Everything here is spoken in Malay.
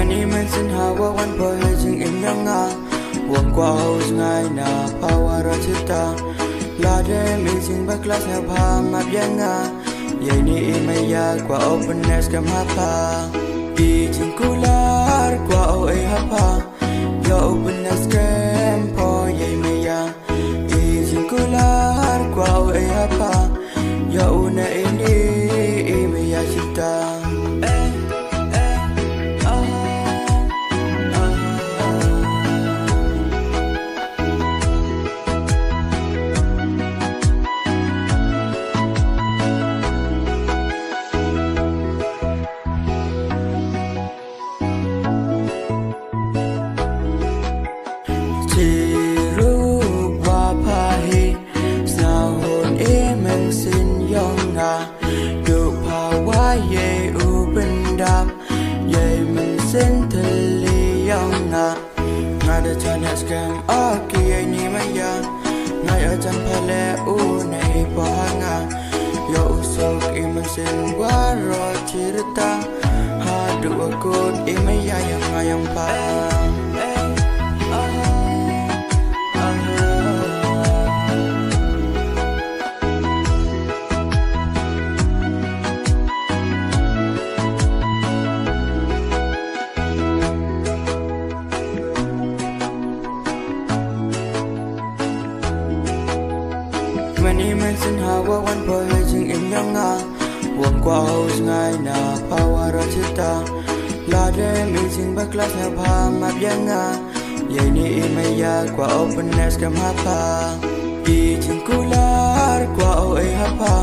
Many mensen hawa wan boy jing in yanga Wang kwa house ngai na power chita La de meeting ba class na pa mabyanga Yay ni imaya kwa openness kam hapa Di jing kular kwa o e hapa Ya openness kam po yay maya Di jing kular kwa o e hapa Ya una ini imaya chita Ngada chanya scam aki ay ni maya Ngaya chan pale unay pahanga Ya usok imasin waro cirita Hadu akut imaya yang ngayang pa Many mensen hawa wan boy jing in yanga Wang kwa house ngai na power chita La de meeting ba class na pa mabyanga Yay ni imaya kwa openness kam hapa Di jing kular kwa o e hapa